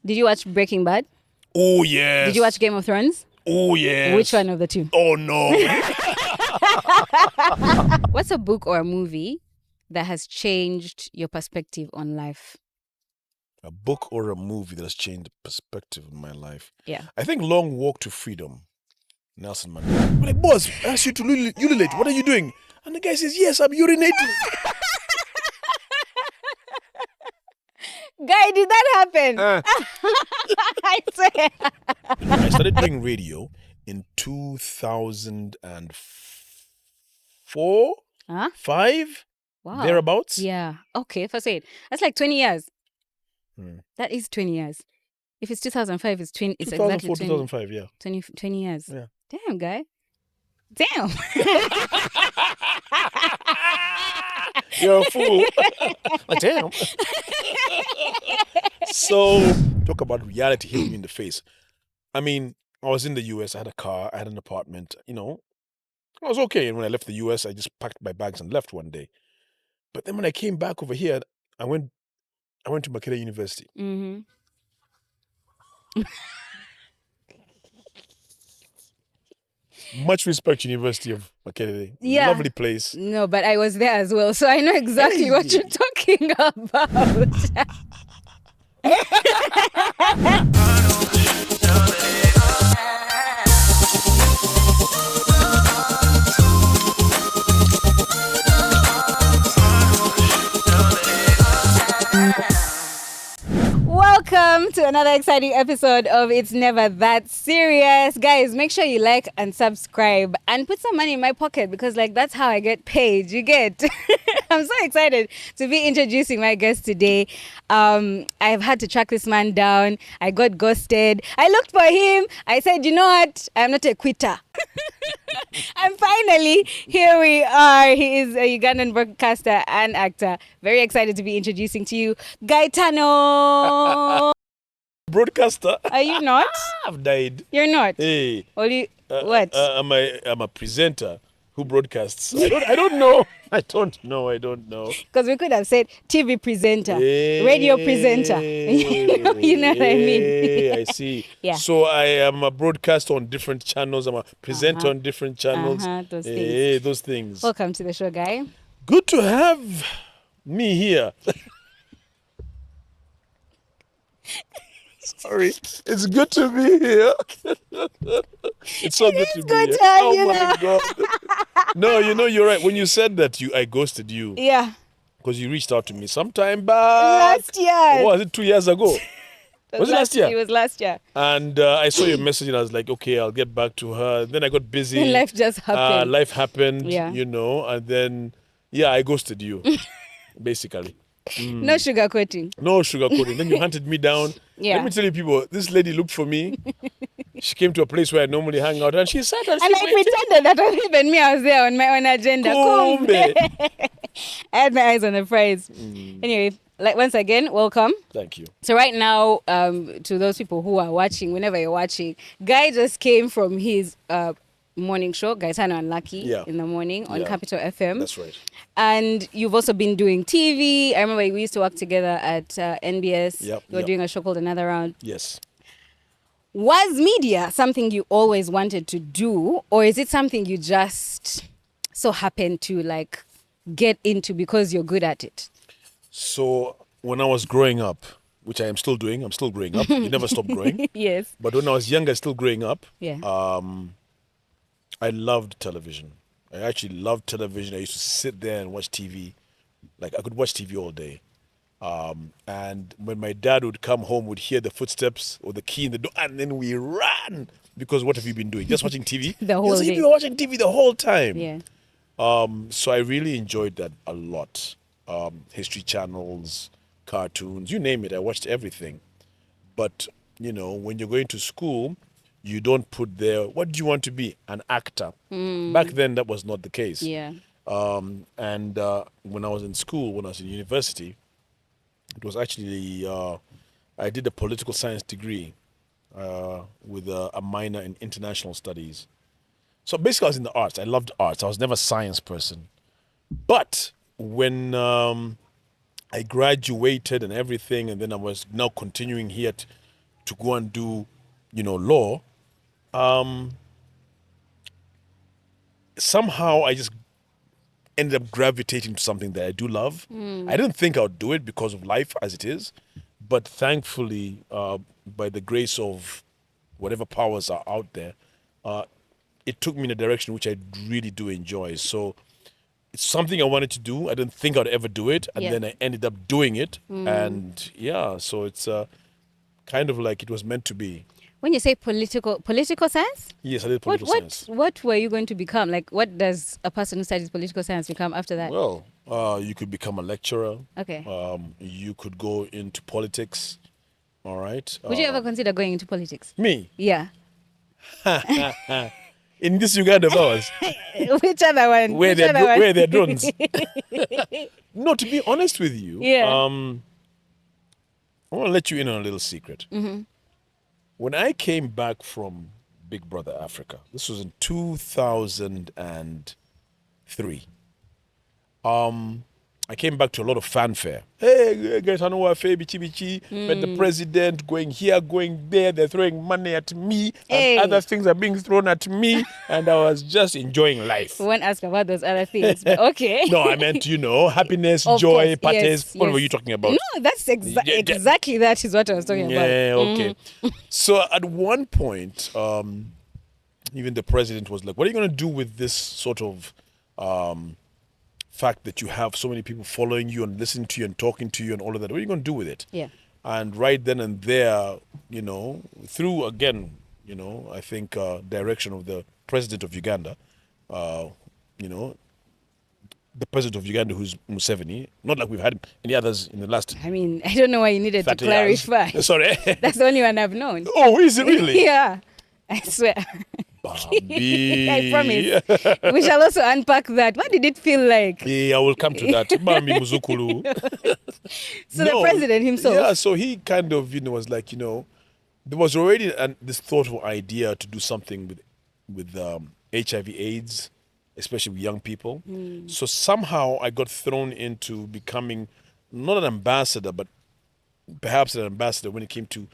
Did you watch Breaking Bad? Oh, yes. Did you watch Game of Thrones? Oh, yes. Which one of the two? Oh, no. What's a book or a movie that has changed your perspective on life? A book or a movie that has changed the perspective of my life. Yeah. I think Long Walk to Freedom. Nelson Mandela. I'm like, boss, I asked you to urinate. What are you doing? And the guy says, yes, I'm urinating. Guy, did that happen? I swear. I started doing radio in 2004, Huh? 5, Wow. thereabouts. Yeah. Okay, if I say it. That's like 20 years. Hmm. That is 20 years. If it's 2005, it's 20. It's 2004, exactly 2005, yeah. 20 years. Yeah. Damn, guy. Damn. You're a fool. Like, damn. So, talk about reality hitting me in the face. I mean, I was in the US, I had a car, I had an apartment, I was okay. And when I left the US, I just packed my bags and left one day. But then when I came back over here, I went to Makerere University. Mm-hmm. Much respect, University of Makerere. Yeah. Lovely place. No, but I was there as well, so I know exactly what you're talking about. Welcome to another exciting episode of It's Never That Serious. Guys, make sure you like and subscribe and put some money in my pocket because that's how I get paid. You get? I'm so excited to be introducing my guest today. I've had to track this man down. I got ghosted. I looked for him. I said, you know what? I'm not a quitter. And finally, here we are. He is a Ugandan broadcaster and actor. Very excited to be introducing to you Gaetano. Broadcaster. Are you not? I've died. You're not. Hey. What? I'm a presenter who broadcasts. I don't know. I don't know. Because we could have said TV presenter, radio presenter. You know what I mean? I see. Yeah. So I am a broadcaster on different channels. I'm a presenter on different channels. Those things. Those things. Welcome to the show, guy. Good to have me here. Sorry, it's good to be here. It's so good to be here. Oh my God. No, you're right. When you said that I ghosted you. Yeah. Because you reached out to me sometime back. Last year. Or was it 2 years ago? Was it last year? It was last year. And I saw your message and I was like, okay, I'll get back to her. Then I got busy. And life just happened. Yeah. And then, I ghosted you, basically. No sugarcoating. No sugarcoating. Then you hunted me down. Yeah. Let me tell you, people, this lady looked for me. She came to a place where I normally hang out and she sat and I pretended that was even me. I was there on my own agenda. Kumbe. I had my eyes on the prize. Anyway, once again, welcome. Thank you. So right now, to those people who are watching, whenever you're watching, Guy just came from his morning show, Gaetano and Lucky, in the morning on Capital FM. That's right. And you've also been doing TV. I remember we used to work together at NBS. You were doing a show called Another Round. Yes. Was media something you always wanted to do, or is it something you just so happen to get into because you're good at it? So when I was growing up, which I am still doing, I'm still growing up. You never stop growing. Yes. But when I was younger, still growing up, I loved television. I actually loved television. I used to sit there and watch TV. I could watch TV all day. And when my dad would come home, we'd hear the footsteps or the key in the door, and then we ran. Because what have you been doing? Just watching TV? The whole day. You were watching TV the whole time. Yeah. So I really enjoyed that a lot. History channels, cartoons, you name it. I watched everything. But, when you're going to school, you don't put there, what do you want to be? An actor. Back then, that was not the case. Yeah. And when I was in school, when I was in university, it was actually, I did a political science degree with a minor in international studies. So basically, I was in the arts. I loved arts. I was never a science person. But when I graduated and everything, and then I was now continuing here to go and do, law, somehow I just ended up gravitating to something that I do love. I didn't think I would do it because of life as it is, but thankfully, by the grace of whatever powers are out there, it took me in a direction which I really do enjoy. So it's something I wanted to do. I didn't think I'd ever do it, and then I ended up doing it. And so it's kind of like it was meant to be. When you say political science? Yes, I did political science. What were you going to become? Like, what does a person who studies political science become after that? Well, you could become a lecturer. Okay. You could go into politics. All right. Would you ever consider going into politics? Me? Yeah. In this Uganda of ours. Which other one? Where they're drones. No, to be honest with you, Yeah. I want to let you in on a little secret. When I came back from Big Brother Africa, this was in 2003. I came back to a lot of fanfare. Hey, Gaetano Kagwa, met the president, going here, going there. They're throwing money at me, and other things are being thrown at me, and I was just enjoying life. We won't ask about those other things, but okay. No, I meant, happiness, Of joy, course, parties. yes, What yes. were you talking about? No, that's exactly that is what I was talking about. Yeah, okay. So at one point, even the president was like, what are you going to do with this sort of fact that you have so many people following you and listening to you and talking to you and all of that? What are you going to do with it? Yeah. And right then and there, through, again, I think direction of the president of Uganda, the president of Uganda, who's Museveni, not like we've had any others in the last... I mean, I don't know why you needed to 30 years. clarify. Sorry. That's the only one I've known. Oh, is it really? Yeah. I swear. Bambi. I promise. We shall also unpack that. What did it feel like? Yeah, I will come to that. Bambi Muzukulu. So the president himself. Yeah, so he kind of, was like, there was already this thoughtful idea to do something with HIV/AIDS, especially with young people. So somehow I got thrown into becoming not an ambassador, but perhaps an ambassador when it came to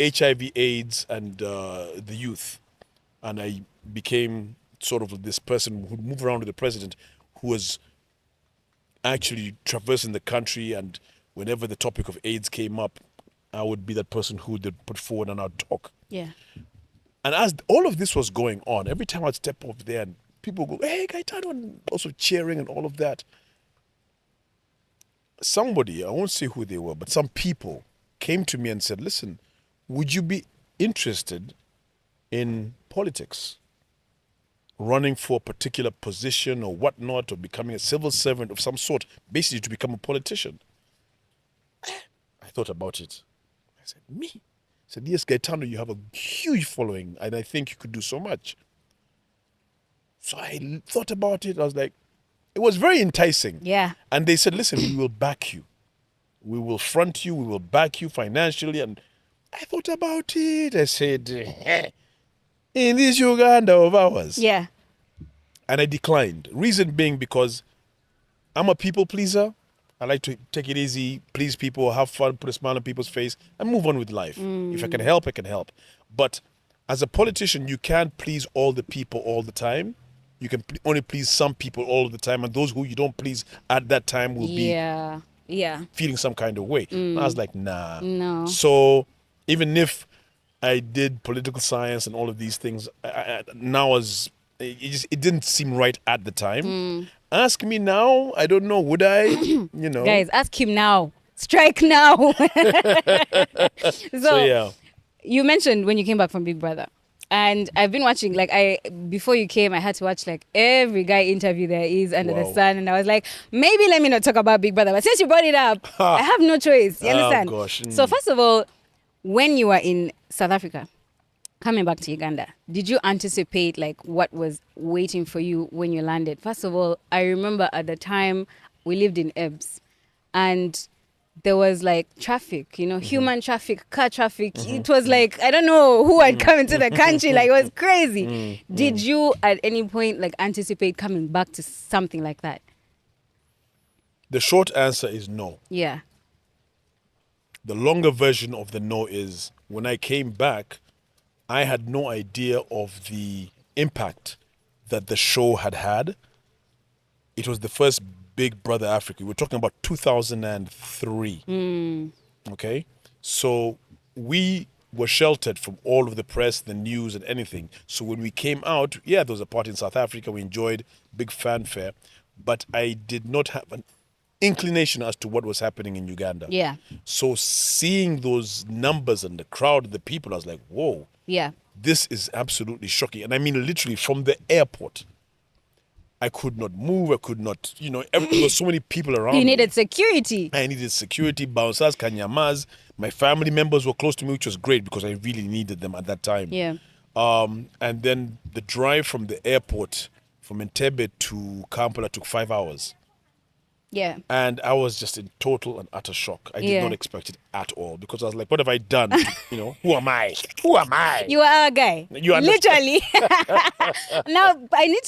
HIV/AIDS and the youth. And I became sort of this person who moved around with the president, who was actually traversing the country, and whenever the topic of AIDS came up, I would be that person who would put forward and I'd talk. Yeah. And as all of this was going on, every time I'd step over there and people go, hey, Gaetano, and also cheering and all of that, somebody, I won't say who they were, but some people came to me and said, listen, would you be interested in politics? Running for a particular position or whatnot, or becoming a civil servant of some sort, basically to become a politician. I thought about it. I said, me? I said, yes, Gaetano, you have a huge following, and I think you could do so much. So I thought about it. I was like, it was very enticing. Yeah. And they said, listen, we will back you. We will front you. We will back you financially. And I thought about it. I said, in this Uganda of ours. Yeah. And I declined. Reason being because I'm a people pleaser. I like to take it easy, please people, have fun, put a smile on people's face, and move on with life. If I can help, I can help. But as a politician, you can't please all the people all the time. You can only please some people all the time, and those who you don't please at that time will be feeling some kind of way. And I was like, nah. No. So even if I did political science and all of these things, it didn't seem right at the time. Ask me now, I don't know, would I? Guys, ask him now. Strike now. So yeah. You mentioned when you came back from Big Brother. And I've been watching, before you came, I had to watch every guy interview there is under the sun. And I was like, maybe let me not talk about Big Brother. But since you brought it up, I have no choice. You understand? Oh, gosh. So first of all, when you were in South Africa, coming back to Uganda, did you anticipate what was waiting for you when you landed? First of all, I remember at the time we lived in Ebbs, and there was traffic, human traffic, car traffic. It was I don't know who had come into the country. It was crazy. Did you at any point anticipate coming back to something like that? The short answer is no. Yeah. the longer version of the no is when I came back, I had no idea of the impact that the show had had. It was the first Big Brother Africa. We're talking about 2003. Okay? So we were sheltered from all of the press, the news, and anything. So when we came out, yeah, there was a party in South Africa. We enjoyed big fanfare. But I did not have an inclination as to what was happening in Uganda. Yeah. So seeing those numbers and the crowd, the people, I was like, whoa. Yeah. This is absolutely shocking. And I mean, literally from the airport, I could not move. I could not, there were so many people around You me. needed security. I needed security, bouncers, kanyamas. My family members were close to me, which was great because I really needed them at that time. Yeah. And then the drive from the airport from Entebbe to Kampala took 5 hours. Yeah. And I was just in total and utter shock. I did Yeah. not expect it at all because I was like, what have I done? Who am I? Who am I? You are our guy. You understand? Literally. Now, I need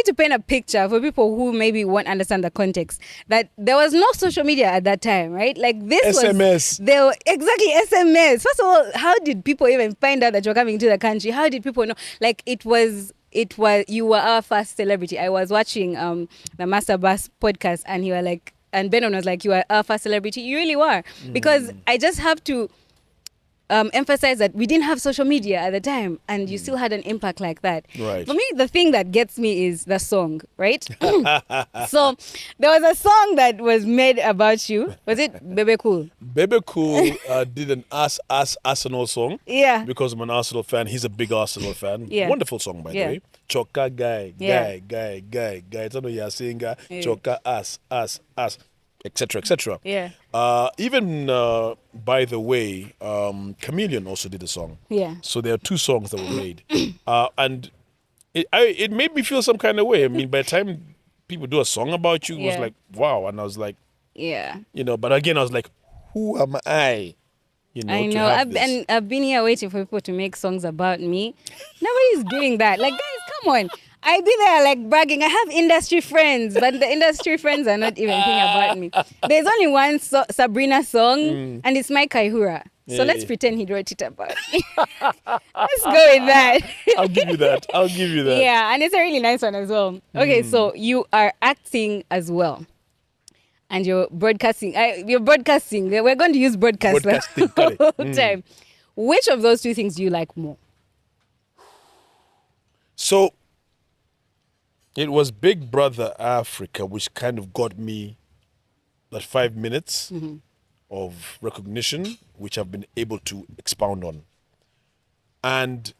to paint a picture for people who maybe won't understand the context. That there was no social media at that time, right? Like this SMS. Exactly, SMS. First of all, how did people even find out that you're coming to the country? How did people know? Like it was you were our first celebrity. I was watching the Master Bass podcast and and Benon was like, you are our first celebrity. You really were. Because I just have to emphasize that we didn't have social media at the time and you still had an impact like that. Right. For me, the thing that gets me is the song, right? So there was a song that was made about you. Was it Bebe Cool? Bebe Cool did an Arsenal song. Yeah. Because I'm an Arsenal fan. He's a big Arsenal fan. Yeah. Wonderful song, by the way. Choka guy. Gaetano Yasinga. Yeah. Choka us, etc., etc. Yeah. Even, by the way, Chameleon also did a song. Yeah. So there are two songs that were made. And it made me feel some kind of way. I mean, by the time people do a song about you, it was Yeah. like, wow. And I was like, Yeah. but again, I was like, who am I? I to know. have this? And I've been here waiting for people to make songs about me. Nobody's doing that. Like, guys, come on. I be there like bragging. I have industry friends, but the industry friends are not even thinking about me. There's only one Sabrina song, and it's my Kaihura. So let's pretend he wrote it about me. Let's go with that. I'll give you that. Yeah, and it's a really nice one as well. Okay, so you are acting as well. And you're broadcasting. We're going to use broadcast the Broadcasting, whole time. Which of those two things do you like more? So it was Big Brother Africa, which kind of got me that 5 minutes of recognition, which I've been able to expound on. And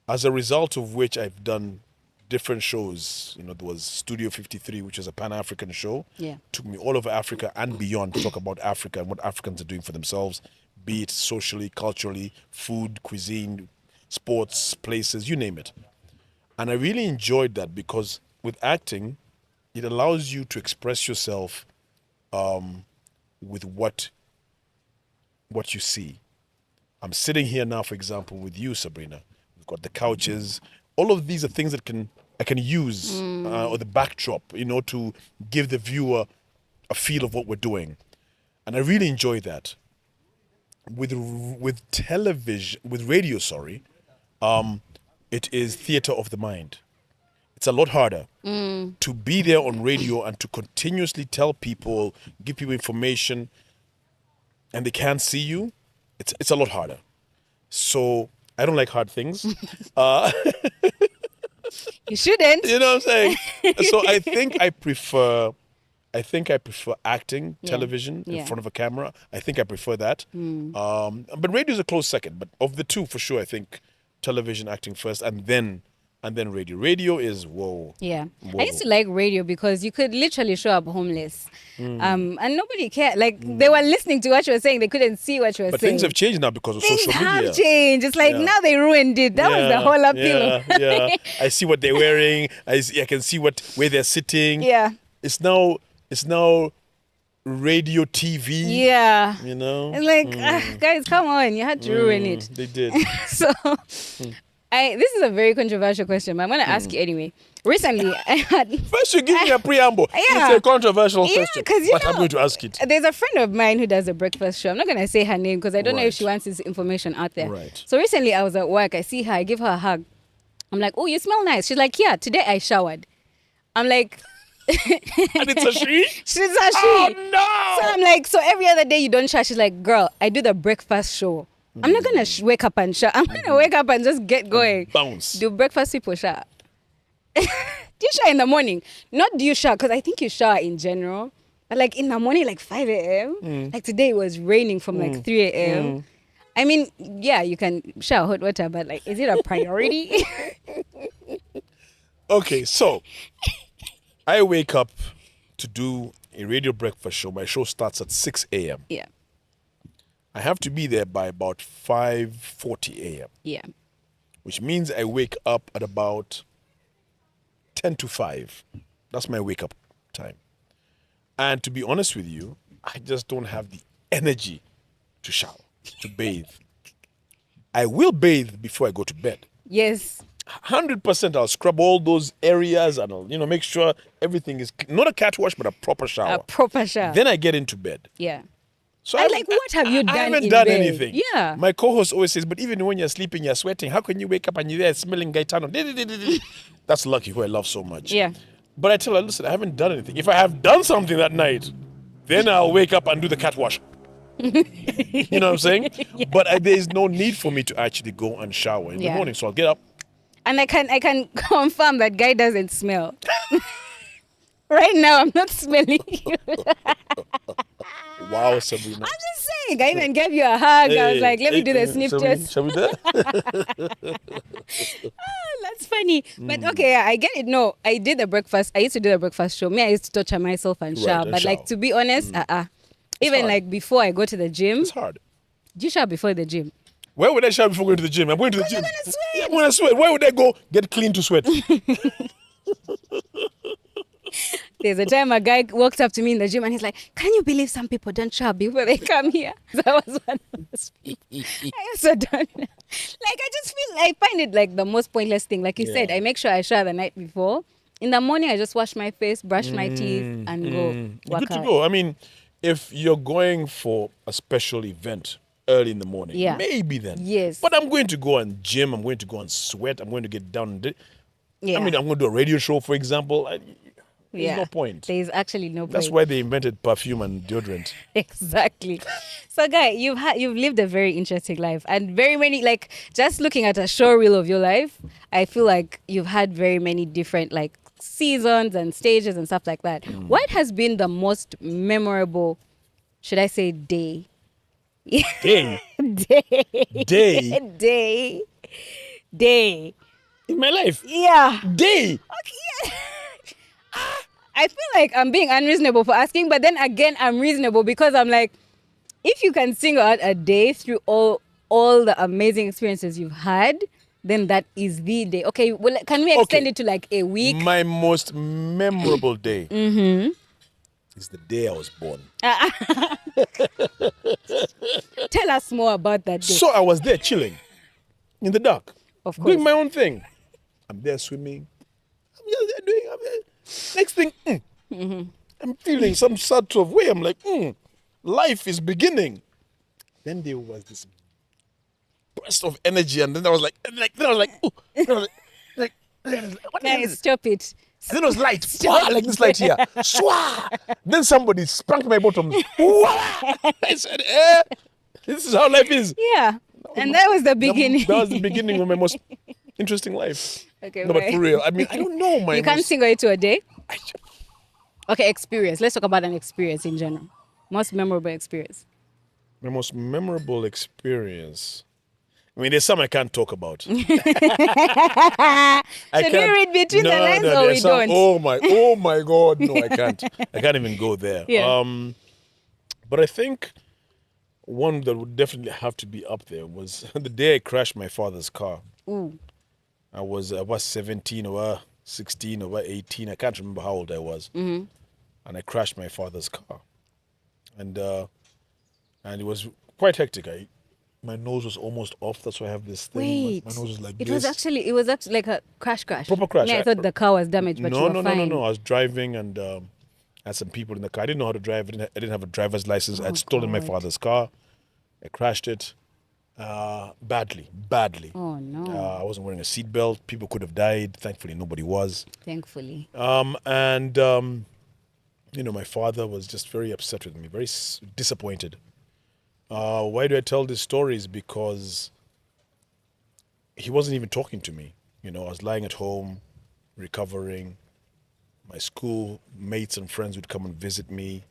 as a result of which I've done different shows. There was Studio 53, which was a Pan-African show. Yeah. Took me all over Africa and beyond to talk about Africa and what Africans are doing for themselves, be it socially, culturally, food, cuisine, sports, places, you name it. And I really enjoyed that because with acting, it allows you to express yourself with what you see. I'm sitting here now, for example, with you, Sabrina. We've got the couches. All of these are things that I can use, or the backdrop, to give the viewer a feel of what we're doing. And I really enjoy that. With television, with radio, it is theater of the mind. It's a lot harder to be there on radio and to continuously tell people, give people information, and they can't see you. It's a lot harder. So I don't like hard things. You shouldn't. You know what I'm saying? So I think I prefer acting, television, in front of a camera. I think I prefer that. But radio is a close second. But of the two, for sure, I think television, acting first, and then radio. Radio is whoa. Yeah. Whoa. I used to like radio because you could literally show up homeless. And nobody cared. Like they were listening to what you were saying. They couldn't see what you were But saying. things have changed now because of Things social media. have changed. It's like now they ruined it. That was the whole appeal. Yeah. I see what they're wearing. I can see where they're sitting. Yeah. It's now radio TV. Yeah. You know? It's like, guys, come on. You had to ruin it. They did. So This is a very controversial question, but I'm gonna ask you anyway. Recently, I had First, you give me a preamble. Yeah. It's a controversial Yeah, question, 'cause but I'm going to ask it. there's a friend of mine who does a breakfast show. I'm not gonna say her name because I don't know if Right. she wants this information out there. Right. So recently, I was at work. I see her. I give her a hug. I'm like, "Oh, you smell nice." She's like, "Yeah, today I showered." I'm like, And it's a she? "She's a she." Oh, So no! I'm like, "So every other day you don't shower?" She's like, "Girl, I do the breakfast show. I'm not gonna wake up and shower. I'm gonna wake up and just get going." Bounce. Do breakfast people shower? Do you shower in the morning? Not do you shower, because I think you shower in general. But like in the morning, like 5 a.m. Like today it was raining from like 3 a.m. I mean, yeah, you can shower hot water, but like, is it a priority? Okay, so I wake up to do a radio breakfast show. My show starts at 6 a.m. Yeah, I have to be there by about 5:40 a.m., yeah. which means I wake up at about 10 to 5. That's my wake up time. And to be honest with you, I just don't have the energy to shower, to bathe. I will bathe before I go to bed. Yes. 100% I'll scrub all those areas and I'll, make sure everything is not a cat wash, but a proper shower. A proper shower. Then I get into bed. Yeah. So I like, what have you done I haven't in done bed? anything. Yeah. My co-host always says, but even when you're sleeping, you're sweating. How can you wake up and you're there smelling Gaetano? That's Lucky, who I love so much. Yeah. But I tell her, listen, I haven't done anything. If I have done something that night, then I'll wake up and do the cat wash. You know what I'm saying? Yeah. But there is no need for me to actually go and shower in the Yeah. morning. So I'll get up. And I can confirm that guy doesn't smell. Right now, I'm not smelling you. Wow, Sabrina. I'm just saying. I even gave you a hug. I was like, let me do the sniff test. Shall we do that? That's funny. But okay, yeah, I get it. No, I did the breakfast. I used to do the breakfast show. Me, I used to torture myself and Right, shower. and But like, shower. to be honest, even hard. like before I go to the gym, It's hard. do you shower before the gym? Where would I shower before going to the gym? I'm going to the You're gym. gonna sweat. Yeah, I'm going to sweat. Where would I go get clean to sweat? There's a time a guy walked up to me in the gym and he's like, "Can you believe some people don't shower before they come here?" That was one of those people. I also don't. Like, I just feel, I find it like the most pointless thing. Like you said, Yeah. I make sure I shower the night before. In the morning, I just wash my face, brush my teeth, and go work Good to out. go. I mean, if you're going for a special event early in the morning, Yeah. maybe then. Yes. But I'm going to go and gym. I'm going to go and sweat. I'm going to get down. Yeah. I mean, I'm going to do a radio show, for example. There's no point. There's actually no That's point. why they invented perfume and deodorant. Exactly. So, guy, you've lived a very interesting life, and very many, like, just looking at a show reel of your life, I feel like you've had very many different like seasons and stages and stuff like that. What has been the most memorable, should I say, day? Day Day. Day? Day. in my life. Yeah. Day. Okay. I feel like I'm being unreasonable for asking, but then again, I'm reasonable because I'm like, if you can single out a day through all the amazing experiences you've had, then that is the day. Okay, well, can we extend Okay. it to like a week? My most memorable day is the day I was born. Tell us more about that day. So I was there chilling in the dark, Of course. doing my own thing. I'm there swimming. I'm just there doing. Next thing, I'm feeling some sort of way. I'm like, life is beginning. Then there was this burst of energy, and then I was like, ooh. Then I was like, what Guys, is it? stop it. And then it was light, Swah, like this light here. Swah! Then somebody sprang my bottom. Wah! I said, this is how life is. Yeah. And that was the beginning. That was the beginning of my most interesting life. Okay, No, but right. for real, I mean, I don't know my You can't most, single it to a day? Okay, experience. Let's talk about an experience in general. Most memorable experience. my most memorable experience. I mean, there's some I can't talk about. Should we read between the lines or we there's some- don't? Oh my God, no, I can't. I can't even go there. Yeah. But I think one that would definitely have to be up there was the day I crashed my father's car. Ooh. I was 17 or 16 or 18. I can't remember how old I was. Mm-hmm. And I crashed my father's car. And it was quite hectic. my nose was almost off. That's why I have this thing. Wait. My nose was like It this. was actually like a crash. Proper crash. Yeah, I thought the car was damaged, but you were fine. No. I was driving and had some people in the car. I didn't know how to drive. I didn't have a driver's license. Oh, I'd stolen my God. father's car. I crashed it badly. Oh no. I wasn't wearing a seatbelt. People could have died. Thankfully, nobody was. Thankfully. My father was just very upset with me, very disappointed. Why do I tell these stories? Because he wasn't even talking to me. I was lying at home, recovering. My school mates and friends would come and visit me.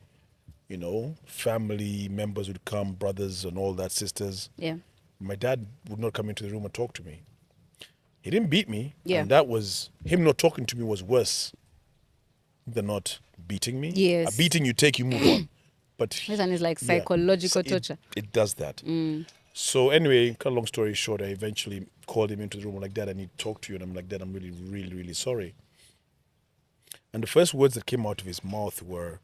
Family members would come, brothers and all that, sisters. Yeah. My dad would not come into the room and talk to me. He didn't beat me. Yeah. And that was, him not talking to me was worse than not beating me. Yes. A beating you take, you move on. But This one is like psychological torture. It does that. So anyway, cut a long story short, I eventually called him into the room. I'm like, Dad, I need to talk to you. And I'm like, Dad, I'm really, really, really sorry. And the first words that came out of his mouth were,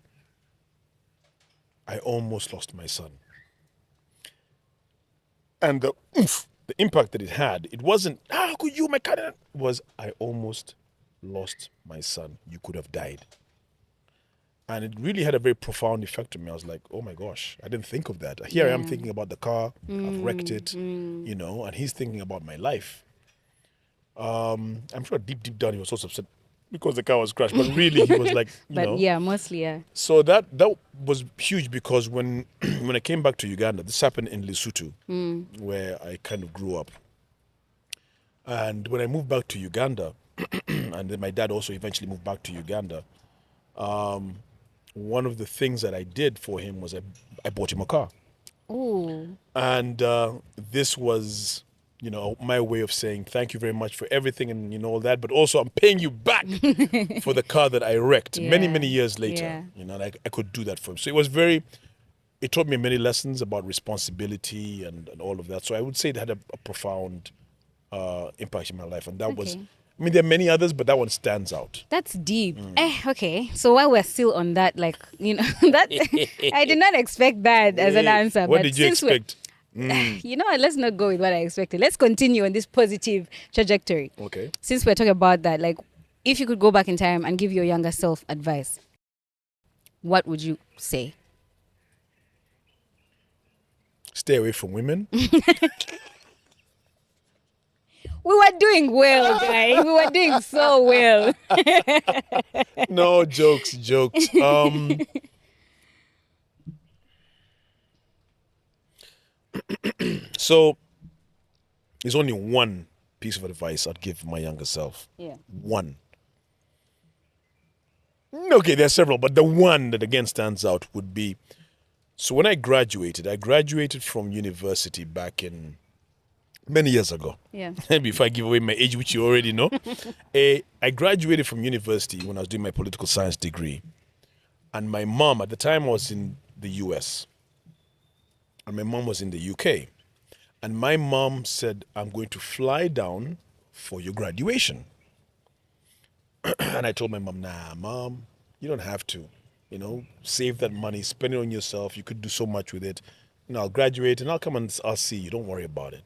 I almost lost my son. And the impact that it had, it wasn't, how could you, my cousin? It was, I almost lost my son. You could have died. And it really had a very profound effect on me. I was like, oh my gosh, I didn't think of that. Here I am thinking about the car, I've wrecked it, and he's thinking about my life. I'm sure deep down he was also upset because the car was crashed, but really he was like, yeah, mostly, yeah. So that was huge because when I came back to Uganda, this happened in Lesotho, where I kind of grew up. And when I moved back to Uganda, and then my dad also eventually moved back to Uganda, one of the things that I did for him was I bought him a car. Ooh. And this was, my way of saying thank you very much for everything and all that, but also I'm paying you back for the car that I wrecked many years later. Yeah. I could do that for him. So it taught me many lessons about responsibility and all of that. So I would say it had a profound impact in my life. And that was, there are many others, but that one stands out. That's deep. Okay. So while we're still on that, that I did not expect that as an answer. What but did you expect? Let's not go with what I expected. Let's continue on this positive trajectory. Okay. Since we're talking about that, if you could go back in time and give your younger self advice, what would you say? Stay away from women. We were doing well, guys. We were doing so well. No, jokes. So, there's only one piece of advice I'd give my younger self. Yeah. One. Okay, there are several, but the one that again stands out would be, so when I graduated from university back in many years ago. Yeah. Before I give away my age, which you already know. I graduated from university when I was doing my political science degree. And my mom, at the time I was in the US. And my mom was in the UK. And my mom said, I'm going to fly down for your graduation. And I told my mom, nah, Mom, you don't have to. Save that money, spend it on yourself. You could do so much with it. I'll graduate and I'll come and I'll see you. Don't worry about it.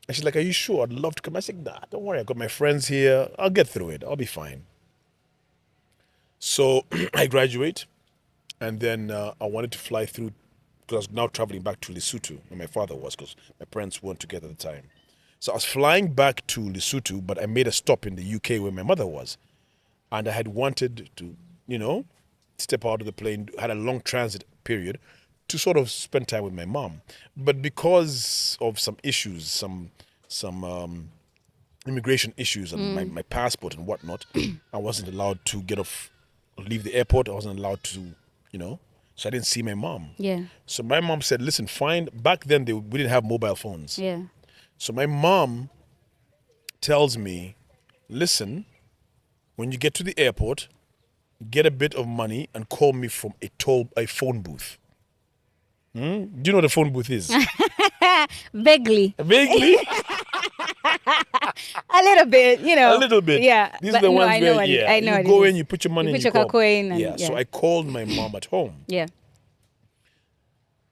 And she's like, are you sure? I'd love to come. I said, nah, don't worry. I've got my friends here. I'll get through it. I'll be fine. So I graduate. And then I wanted to fly through, because I was now traveling back to Lesotho, where my father was, because my parents weren't together at the time. So I was flying back to Lesotho, but I made a stop in the UK where my mother was. And I had wanted to, step out of the plane, had a long transit period, to sort of spend time with my mom. But because of some issues, some immigration issues and my passport and whatnot, I wasn't allowed to leave the airport. I wasn't allowed to, so I didn't see my mom. Yeah. So my mom said, listen, fine. Back then, we didn't have mobile phones. Yeah. So my mom tells me, listen, when you get to the airport, get a bit of money and call me from a phone booth. Do you know what a phone booth is? Vaguely. Vaguely? A little bit, A little bit. Yeah. These are the ones I know where, I know you go in, you put your money in, you put your coin. So I called my mom at home. Yeah.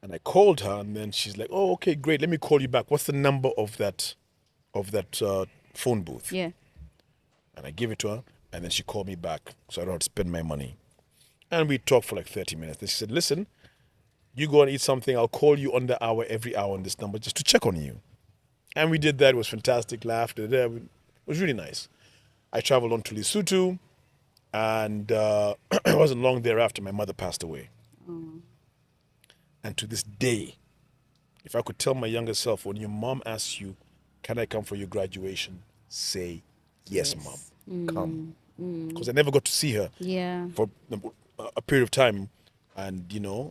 And I called her, and then she's like, "Oh, okay, great. Let me call you back. What's the number of that phone booth?" Yeah. And I give it to her, and then she called me back, so I don't have to spend my money. And we talked for like 30 minutes. Then she said, "Listen, you go and eat something. I'll call you on the hour, every hour on this number, just to check on you." And we did that. It was fantastic. Laughed. It was really nice. I traveled on to Lesotho, and it wasn't long thereafter my mother passed away. And to this day, if I could tell my younger self, when your mom asks you, "Can I come for your graduation?" say, "Yes, mom, come." Because I never got to see her Yeah. for a period of time. And,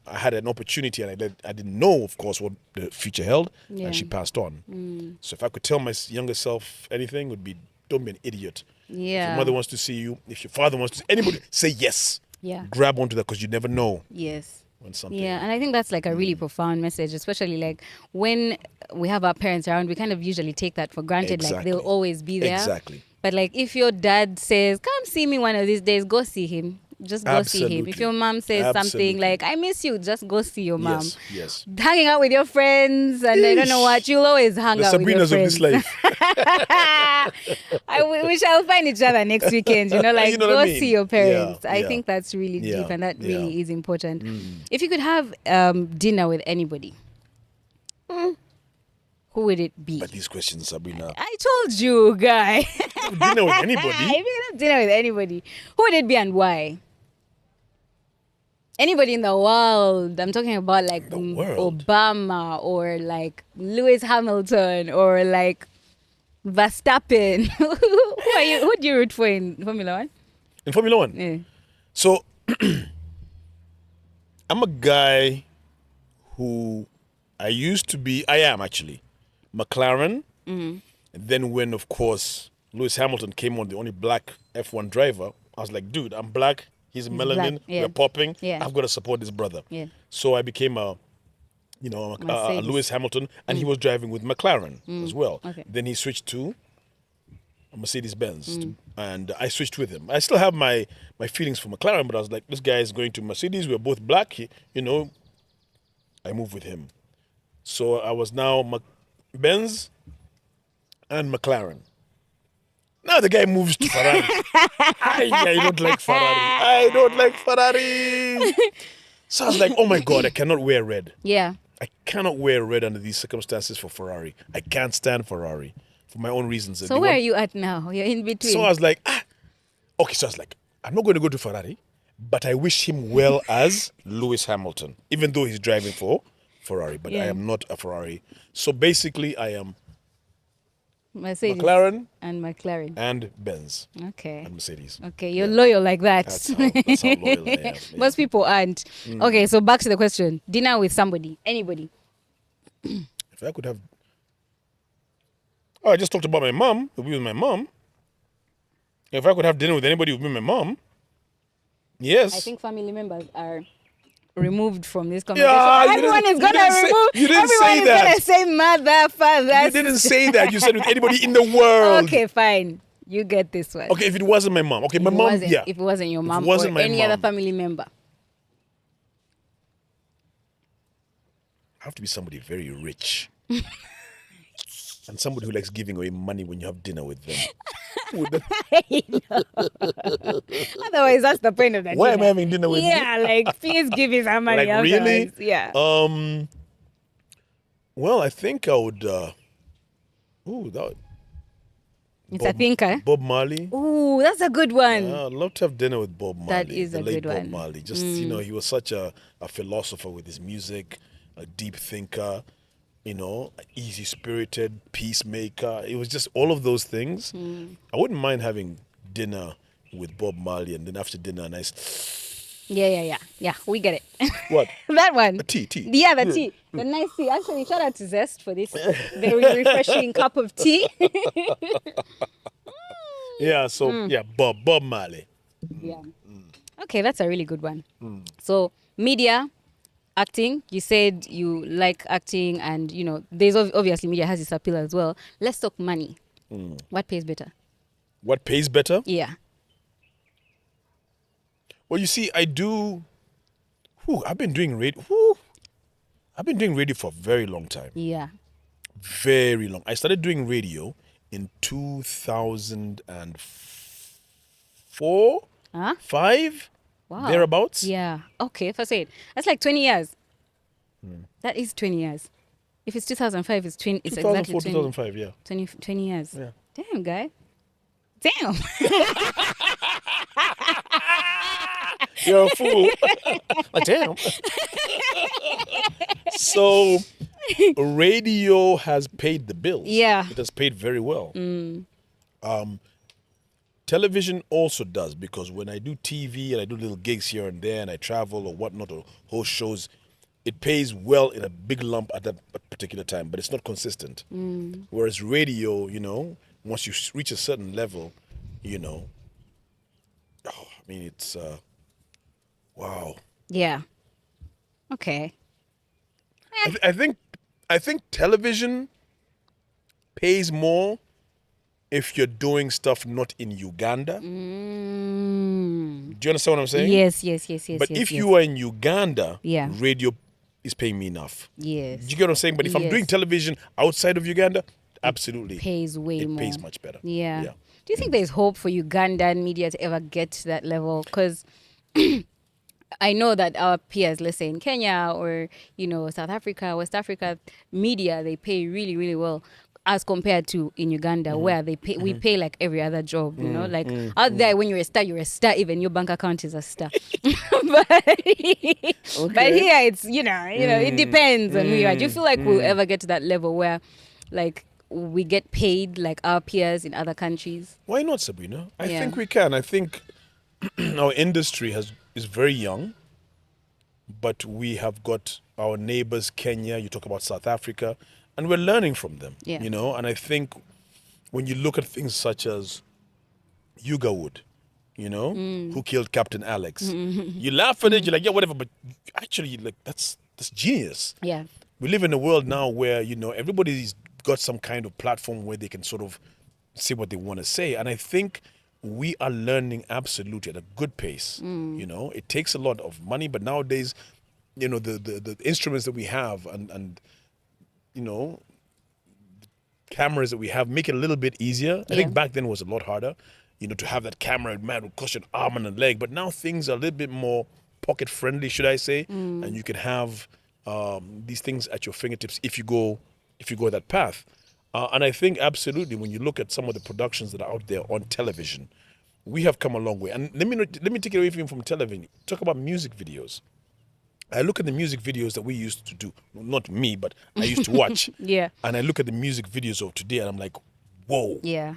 I had an opportunity, and I didn't know, of course, what the future held, Yeah. and she passed on. So if I could tell my younger self anything, it would be, don't be an idiot. If Yeah. your mother wants to see you, if your father wants to see anybody, say yes. Yeah. Grab onto that, because you never know Yes. when something. Yeah, and I think that's like a really profound message, especially like when we have our parents around, we kind of usually take that for granted, like Exactly. they'll always be there. Exactly. But like if your dad says, "Come see me one of these days," go see him. Just go see him. If Absolutely. your mom says Absolutely. something like, "I miss you," just go see your mom. Yes. Hanging out with your friends and I don't know what, you'll always hang The out with your Sabrinas of friends. this life. We shall find each other next weekend, like You know go what I mean? see your parents. Yeah, I yeah. think that's really Yeah, deep, and that yeah. really is important. If you could have dinner with anybody, who would it be? But these questions, Sabrina, I told you, guy. dinner with anybody. If you could have dinner with anybody, who would it be and why? Anybody in the world. I'm talking about like The world? Obama or like Lewis Hamilton or like Verstappen. Who do you root for in Formula One? In Formula One. Yeah. So, I'm a guy who I am actually, McLaren. And then when, of course, Lewis Hamilton came on, the only black F1 driver, I was like, dude, I'm black. He's melanin. black, yeah. We're popping. Yeah. I've got to support this brother. Yeah. So I became a Mercedes. Lewis Hamilton, and he was driving with McLaren as well. Okay. Then he switched to a Mercedes-Benz, and I switched with him. I still have my feelings for McLaren, but I was like, this guy is going to Mercedes. We're both black. I moved with him. So I was now Benz and McLaren. Now the guy moves to Ferrari. I don't like Ferrari. So I was like, oh my God, I cannot wear red. Yeah. I cannot wear red under these circumstances for Ferrari. I can't stand Ferrari for my own reasons. So where are you at now? You're in between. So I was like, okay, so I was like, I'm not going to go to Ferrari, but I wish him well as Lewis Hamilton, even though he's driving for Ferrari, but I am not a Ferrari. So basically, I am Mercedes McLaren and McLaren. and Benz Okay. and Mercedes. Okay, you're loyal like that. That's how loyal I am. Yeah. Most people aren't. Okay, so back to the question. Dinner with somebody, anybody. If I could have... Oh, I just talked about my mom. It would be with my mom. If I could have dinner with anybody, it would be my mom. Yes. I think family members are removed from this conversation. Yeah, Everyone is gonna you didn't Everyone say is that. gonna say mother, father. You didn't say that. You said with anybody in the world. Okay, fine. You get this one. Okay, if it wasn't my mom. Okay, my mom, If it wasn't your mom wasn't or my any other mom. family member. I have to be somebody very rich. And somebody who likes giving away money when you have dinner with them. Otherwise, that's the point of that. Why am I having dinner with you? Yeah, like please give me some money. Like, really? afterwards. Yeah. Well, I think I would... It's a thinker. Bob Marley. Ooh, that's a good one. Yeah, I'd love to have dinner with Bob Marley. That is the a late good Bob one. Marley. Just, he was such a philosopher with his music, a deep thinker, easy-spirited, peacemaker. It was just all of those things. I wouldn't mind having dinner with Bob Marley, and then after dinner, a nice... Yeah, we get it. What? That one. A tea. Yeah, the tea. The nice tea. Actually, shout out to Zest for this very refreshing cup of tea. Yeah, so, Bob Marley. Yeah. Okay, that's a really good one. So, media, acting. You said you like acting, and there's obviously media has its appeal as well. Let's talk money. What pays better? What pays better? Yeah. Well, you see, I've been doing radio. I've been doing radio for a very long time. Yeah. Very long. I started doing radio in 2004, Huh? 5, Wow. thereabouts. Yeah. Okay, if I say it. That's like 20 years. Hmm. That is 20 years. If it's 2005, it's 20. It's 2004, exactly 2005, yeah. 20 years. Yeah. Damn, guy. Damn. You're a fool. Like, damn. So, radio has paid the bills. Yeah. It has paid very well. Television also does, because when I do TV and I do little gigs here and there and I travel or whatnot or host shows, it pays well in a big lump at that particular time, but it's not consistent. Whereas radio, once you reach a certain level, it's wow. Yeah. Okay. I think television pays more if you're doing stuff not in Uganda. Do you understand what I'm saying? Yes. But if you are in Uganda, Yeah. radio is paying me enough. Yes. Do you get what I'm saying? But if I'm doing Yes. television outside of Uganda, absolutely. Pays way it more. pays much better. Yeah. Do you think there's hope for Ugandan media to ever get to that level? Because I know that our peers, let's say in Kenya or, South Africa, West Africa, media, they pay really, really well as compared to in Uganda, where they pay, we pay like every other job, like out there, when you're a star, even your bank account is a star. but here it's, it depends on who you are. Do you feel like we'll ever get to that level where like we get paid like our peers in other countries? Why not, Sabrina? I Yeah. think we can. I think our industry is very young, but we have got our neighbors, Kenya, you talk about South Africa, and we're learning from them. Yeah. And I think when you look at things such as Ugawood, who killed Captain Alex, you laugh at it, you're like, yeah, whatever, but actually, like, that's genius. Yeah. We live in a world now where, everybody's got some kind of platform where they can sort of say what they want to say. And I think we are learning absolutely at a good pace. It takes a lot of money, but nowadays, the instruments that we have and cameras that we have make it a little bit easier. I think back then was a lot harder. To have that camera, man, would cost you an arm and a leg. But now things are a little bit more pocket friendly, should I say? And you can have these things at your fingertips if you go that path. And I think absolutely when you look at some of the productions that are out there on television, we have come a long way. And let me take it away from television. Talk about music videos. I look at the music videos that we used to do, not me, but I used to watch. Yeah. And I look at the music videos of today and I'm like, whoa. Yeah.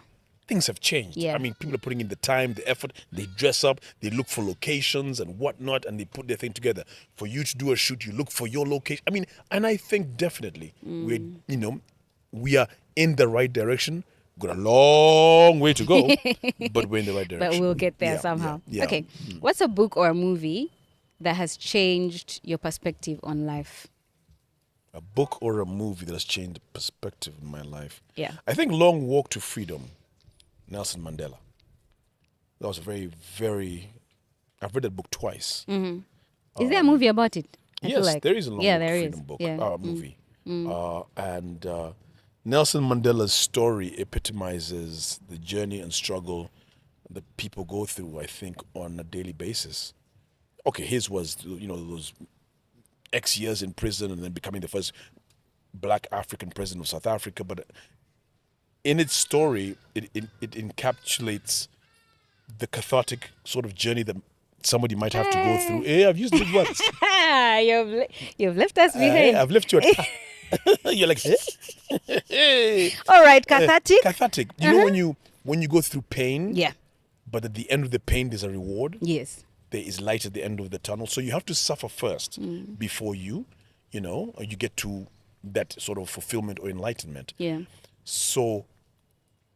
Things have changed. Yeah. I mean, people are putting in the time, the effort, they dress up, they look for locations and whatnot, and they put their thing together. For you to do a shoot, you look for your location. I mean, and I think definitely we are in the right direction. Got a long way to go, but we're in the right direction. But we'll get there Yeah, somehow. yeah. Okay. What's a book or a movie that has changed your perspective on life? A book or a movie that has changed the perspective in my life. Yeah. I think Long Walk to Freedom, Nelson Mandela. That was a very, very... I've read that book twice. Is there a movie about it? I feel Yes, like. there is a Long Yeah, Walk to there Freedom is. book, Yeah. movie. And Nelson Mandela's story epitomizes the journey and struggle that people go through, I think, on a daily basis. Okay, his was, those X years in prison and then becoming the first black African president of South Africa. But in its story, it encapsulates the cathartic sort of journey that somebody might have to go through. Yeah, I've used big words. You've left us behind. I've left you at... You're like, hey. All right, cathartic. Cathartic. You know when you go through pain, Yeah. but at the end of the pain there's a reward. Yes. There is light at the end of the tunnel. So you have to suffer first before you get to that sort of fulfillment or enlightenment. Yeah. So,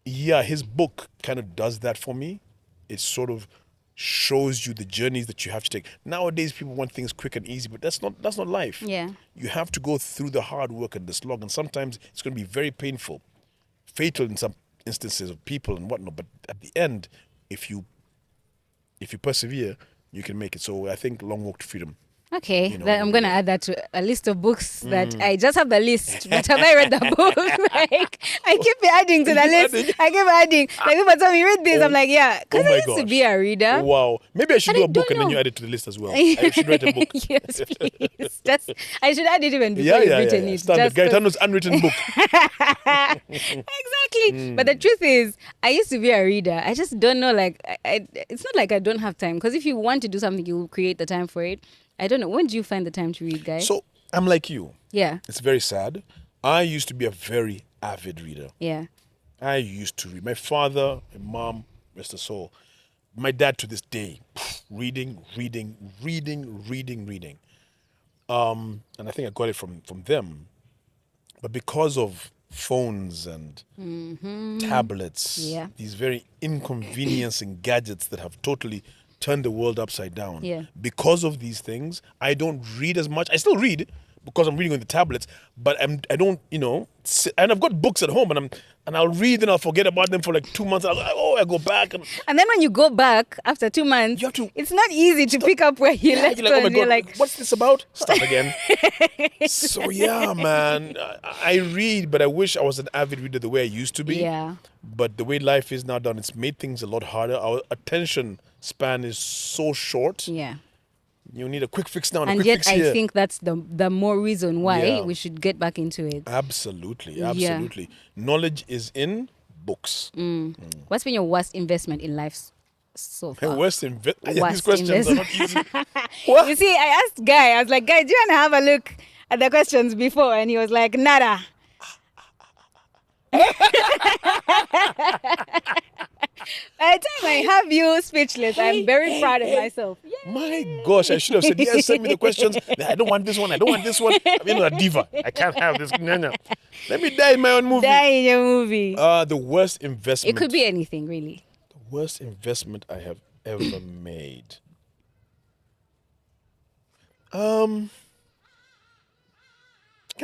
yeah, his book kind of does that for me. It sort of shows you the journeys that you have to take. Nowadays, people want things quick and easy, but that's not life. Yeah. You have to go through the hard work and the slog, and sometimes it's going to be very painful, fatal in some instances of people and whatnot. But at the end, if you persevere, you can make it. So I think Long Walk to Freedom Okay, You know, then I'm gonna add that to a list of books that I just have the list, but have I read the book? Like I keep adding to the keep list. adding? I keep adding. Like people tell me read this, I'm like, yeah, because Oh I my used to be gosh. a reader. Wow. Maybe I should But do I a book don't and then you know. add it to the list as well. I should write a book. Yes, please. Just I should add it even before you've written it. Standard. Just 'cause- Gaetano's unwritten book. Exactly. But the truth is, I used to be a reader. I just don't know. Like, it's not like I don't have time. Because if you want to do something, you will create the time for it. I don't know. When do you find the time to read, guys? So I'm like you. Yeah. It's very sad. I used to be a very avid reader. Yeah. I used to read. My father, my mom, rest her soul. My dad to this day, reading. And I think I got it from them. But because of phones and tablets, Yeah. these very inconveniencing gadgets that have totally turned the world upside down. Yeah. Because of these things, I don't read as much. I still read because I'm reading on the tablets, but I don't, and I've got books at home, and I'll read and I'll forget about them for like 2 months. I go back And then when you go back after 2 months, You have to it's not easy to pick up where you left you're like, oh off. my You're God, like, what's this about? Start again. So yeah, man, I read, but I wish I was an avid reader the way I used to be. yeah. But the way life is now done, it's made things a lot harder. Our attention span is so short. Yeah. You need a quick fix now and a And quick yet, fix I here. think that's the more reason why Yeah. we should get back into it. Absolutely. Yeah. Knowledge is in books. What's been your worst investment in life so My far? worst these Worst questions are not investment. easy. What? You see, I asked Guy, I was like, Guy, do you want to have a look at the questions before? And he was like, nada. By the time I have you speechless, I'm very proud of myself. Yeah. My gosh, I should have said, yes, send me the questions. I don't want this one. I don't want this one. I'm a diva. I can't have this. No. Let me die in my own movie. Die in your movie. The worst investment. It could be anything, really. The worst investment I have ever made. Can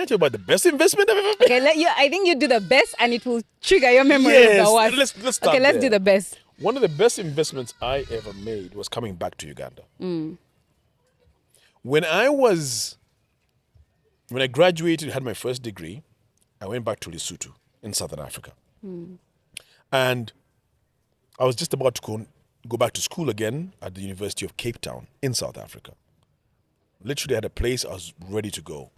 I tell you about the best investment I've ever made? Okay, I think you do the best and it will trigger your memory Yes, of the worst. let's start Okay, let's there. do the best. One of the best investments I ever made was coming back to Uganda. When I graduated, had my first degree, I went back to Lesotho in Southern Africa. And I was just about to go back to school again at the University of Cape Town in South Africa. Literally had a place, I was ready to go.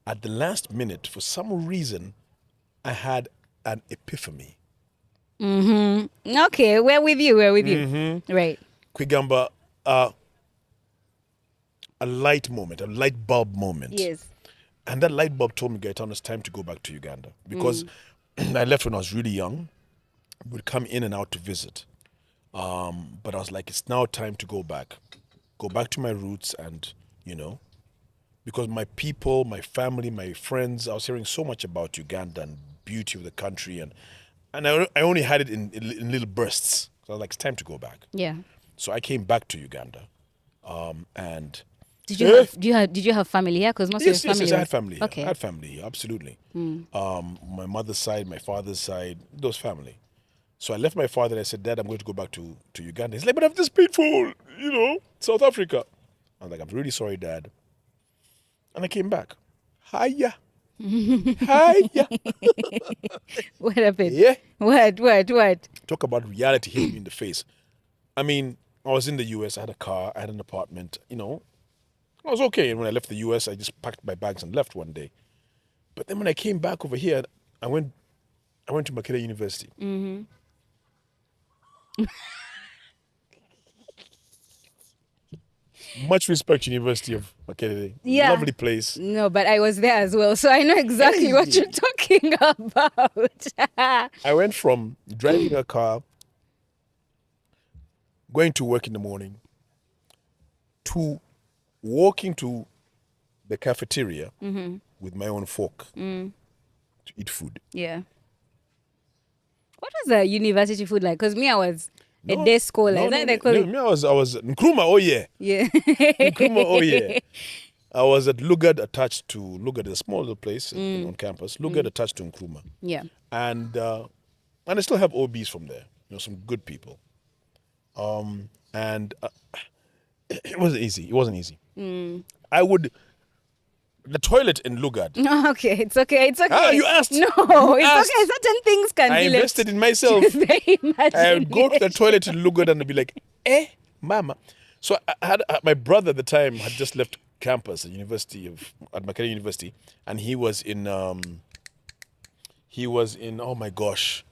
At the last minute, for some reason, I had an epiphany. Okay, we're with you. Right. Kwigamba, a light moment, a light bulb moment. Yes. And that light bulb told me, Gaetano, it's time to go back to Uganda. Because I left when I was really young. Would come in and out to visit. But I was like, it's now time to go back. Go back to my roots and, because my people, my family, my friends, I was hearing so much about Uganda and beauty of the country. And I only had it in little bursts. So I was like, it's time to go back. Yeah. So I came back to Uganda. And Did you have family here? Because most yes, of your family. yes, I had family. Okay. I had family, absolutely. My mother's side, my father's side, those family. So I left my father and I said, Dad, I'm going to go back to Uganda. He's like, but I've just paid for, South Africa. I'm like, I'm really sorry, Dad. And I came back. Hiya. Hiya. What happened? Yeah. What? Talk about reality hitting me in the face. I mean, I was in the US, I had a car, I had an apartment, I was okay. And when I left the US, I just packed my bags and left one day. But then when I came back over here, I went to Makerere University. Much respect, University of Makerere. Yeah. Lovely place. No, but I was there as well, so I know exactly what you're talking about. I went from driving a car, going to work in the morning, to walking to the cafeteria with my own fork to eat food. Yeah. What was the university food like? Because me, I was a day scholar. Is that they call it? Me, I was Nkrumah, oh yeah. Yeah. Nkrumah, oh yeah. I was at Lugard, attached to Lugard, a small little place on campus. Lugard attached to Nkrumah. Yeah. And I still have OBs from there, some good people. And it wasn't easy. I would. The toilet in Lugard. Okay, it's okay. It's okay. Ah, you asked. No, You it's asked. okay. Certain things can I be invested left in myself. to the I would go to the imagination. toilet in Lugard and be like, mama. So I had my brother at the time had just left campus at Makerere University, and he was in oh my gosh,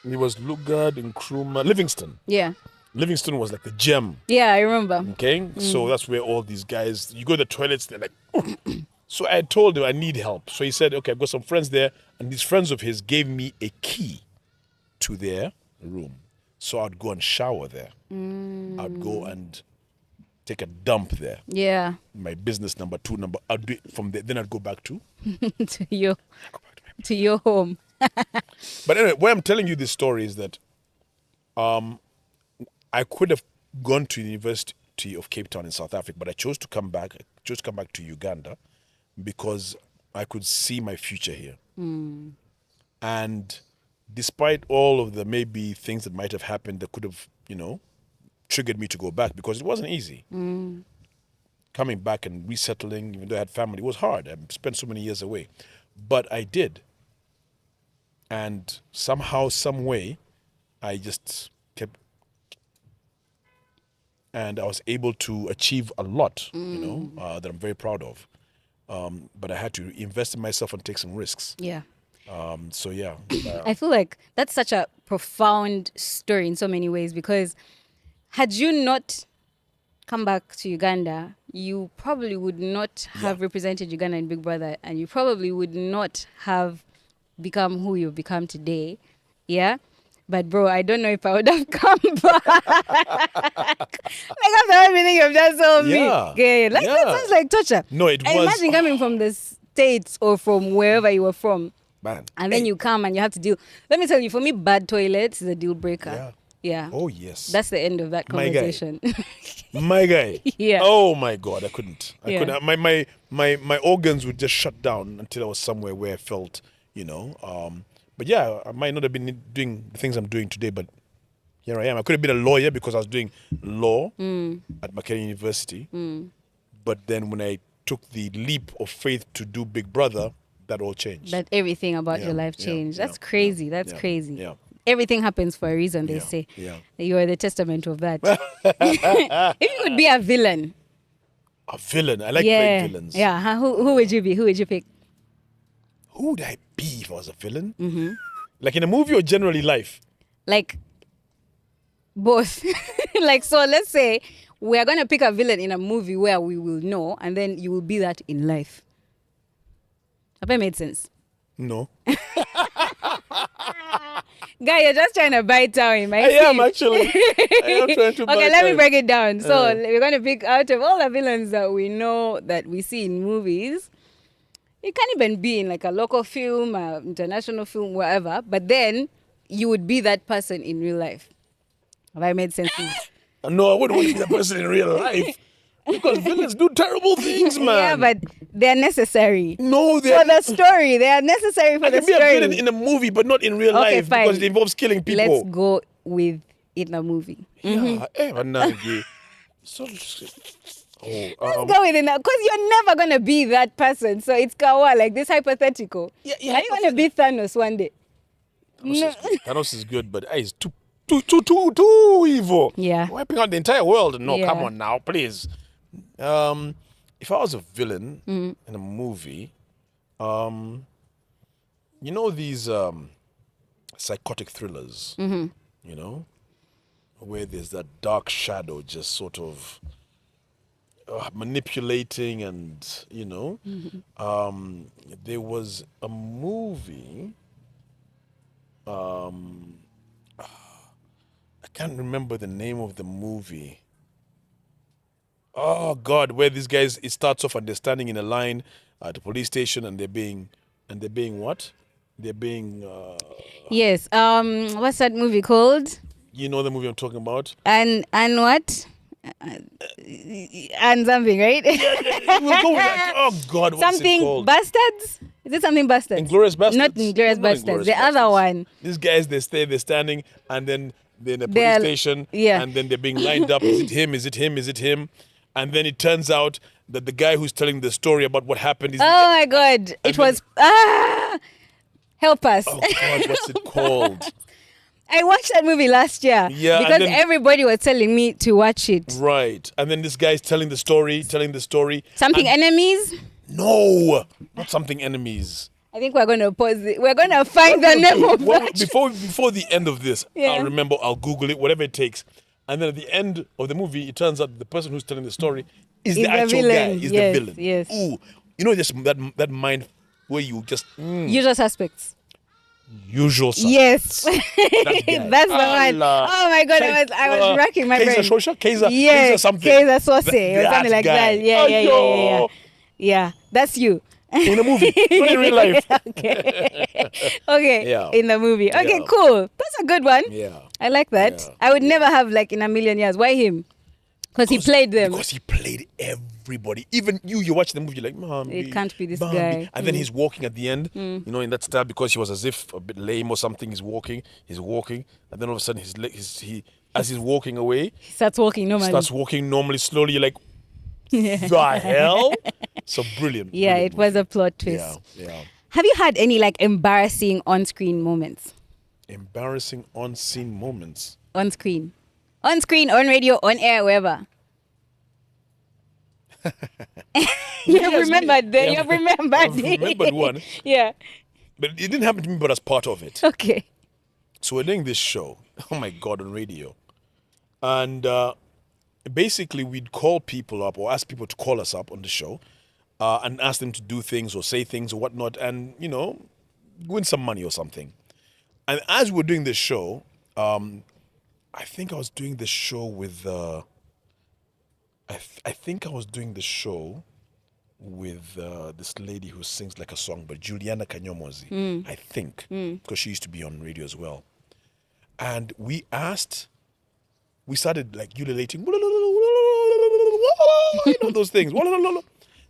he was Lugard, Nkrumah, Livingston. Yeah. Livingston was like the gem. Yeah, I remember. Okay, so that's where all these guys, you go to the toilets, they're like, so I told him I need help. So he said, okay, I've got some friends there, and these friends of his gave me a key to their room. So I'd go and shower there. I'd go and take a dump there. Yeah. My business number 2 number, I'd do it from there. Then I'd go back to to your home. But anyway, why I'm telling you this story is that I could have gone to the University of Cape Town in South Africa, but I chose to come back. I chose to come back to Uganda because I could see my future here. And despite all of the maybe things that might have happened that could have, triggered me to go back, because it wasn't easy. Coming back and resettling, even though I had family, it was hard. I spent so many years away. But I did. And somehow, some way, I just kept, and I was able to achieve a lot, that I'm very proud of. But I had to invest in myself and take some risks. Yeah. So yeah. I feel like that's such a profound story in so many ways, because had you not come back to Uganda, you probably would not have represented Uganda in Big Brother, and you probably would not have become who you've become today. Yeah? But bro, I don't know if I would have come back. Like after everything you've done to me. Yeah. That sounds like torture. No, it was. Imagine coming from the States or from wherever you were from. Man. And then you come and you have to deal. Let me tell you, for me, bad toilets is a deal breaker. Yeah. Oh, yes. That's the end of that conversation. My guy. Yeah. Oh, my God. I couldn't. Yeah. Couldn't. My organs would just shut down until I was somewhere where I felt, But yeah, I might not have been doing the things I'm doing today, but here I am. I could have been a lawyer because I was doing law at Makerere University. But then when I took the leap of faith to do Big Brother, that all changed. That everything about your life changed. That's crazy. That's crazy. Yeah. Everything happens for a reason, they say. Yeah. You are the testament of that. If you could be a villain. A villain? I like playing villains. Yeah. Who would you be? Who would you pick? Who would I be if I was a villain? Like in a movie or generally life? Like both. Like, so let's say we are going to pick a villain in a movie where we will know, and then you will be that in life. Have I made sense? No. Guy, you're just trying to bite time. I am actually. I am trying to bite Okay, let me time. break it down. So we're going to pick out of all the villains that we know that we see in movies. It can even be in like a local film, international film, wherever. But then you would be that person in real life. Have I made sense? No, I wouldn't want to be that person in real life. Because villains do terrible things, man. Yeah, but they're necessary. No, For the story. They are necessary for I the can be a story. villain in a movie, but not in real life fine. because it involves killing people. Let's go with in a movie. Yeah, so, Let's go with it now, because you're never going to be that person. So it's kawa, like this hypothetical. Yeah, Are you going to be Thanos one day? Thanos is good, but he's too evil. Yeah. Wiping out the entire world. No, Yeah. come on now, please. If I was a villain in a movie, these psychotic thrillers, where there's that dark shadow just sort of manipulating and, there was a movie, I can't remember the name of the movie. Oh God, where these guys, it starts off and they're standing in a line at the police station and they're being what? They're being Yes. What's that movie called? you know the movie I'm talking about? And what? And something, right? We'll go with that. Oh God, what's it Something called? Bastards? Is it something Bastards? Inglourious Bastards. Not Inglourious Not Bastards. Inglourious The other Bastards. one. These guys, they're standing and then they're in a police They're- station yeah. and then they're being lined up. Is it him? Is it him? Is it him? And then it turns out that the guy who's telling the story about what happened is... Oh my God. It was... help us. Oh God, what's it called? I watched that movie last year. Yeah, because then, everybody was telling me to watch it. Right. And then this guy's telling the story. Something Enemies? No, not Something Enemies. I think we're going to pause it. We're going to find the name of that. Before the end of this, I'll Google it, whatever it takes. And then at the end of the movie, it turns out the person who's telling the story is the actual guy, is the villain. Yes. Ooh, you know, just that mind where you just... Usual Suspects. Usual Suspects. Yes. That's the one. Oh my God, I was racking my brain. Kaiser something. Kaiser Sauce or something like guy. that. Yeah. Yeah, that's you. In a movie, not in real life. Okay. Yeah. In the movie. Okay, cool. That's a good one. Yeah. I like that. Yeah. I would never have like in a million years. Why him? Because he played them. Because he played everybody. Even you watch the movie, you're like, Mom, it can't be this guy. And then he's walking at the end, you know, in that style, because he was as if a bit lame or something. He's walking, and then all of a sudden as he's walking away, he starts walking normally. Slowly. You're like, the hell? So brilliant. Yeah, brilliant it was a plot twist. Yeah. Have you had any like embarrassing on-screen moments? Embarrassing on-scene moments? On screen, on radio, on air, wherever. You've remembered one. Yeah. But it didn't happen to me, but as part of it. Okay. So we're doing this show, oh my God, on radio. And basically we'd call people up or ask people to call us up on the show and ask them to do things or say things or whatnot and, you know, win some money or something. And as we're doing this show, I think I was doing the show with... I think I was doing the show with this lady who sings like a song, but Juliana Kanyomozi, I think, because she used to be on radio as well. And we started like ululating, you know, those things.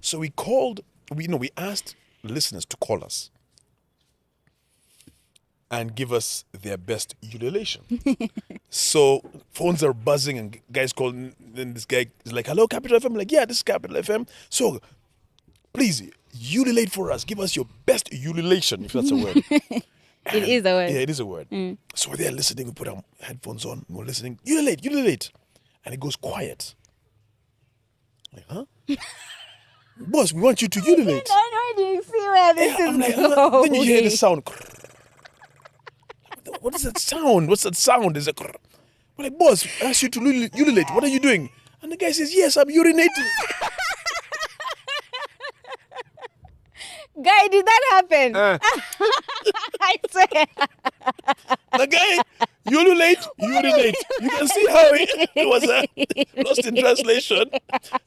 So we asked listeners to call us and give us their best ululation. So phones are buzzing and guys call, and then this guy is like, hello, Capital FM? I'm like, yeah, this is Capital FM. So please, ululate for us. Give us your best ululation, if that's a word. It is a word. Yeah, it is a word. So we're there listening, we put our headphones on, we're listening, ululate. And it goes quiet. Like, huh? Boss, we want you to ululate. I know, do you see where this is going? Then you hear the sound. What is that sound? What's that sound? Is it? We're like, boss, I asked you to ululate. What are you doing? And the guy says, yes, I'm urinating. Guy, did that happen? I swear. The guy, urinate. You can see how it was lost in translation.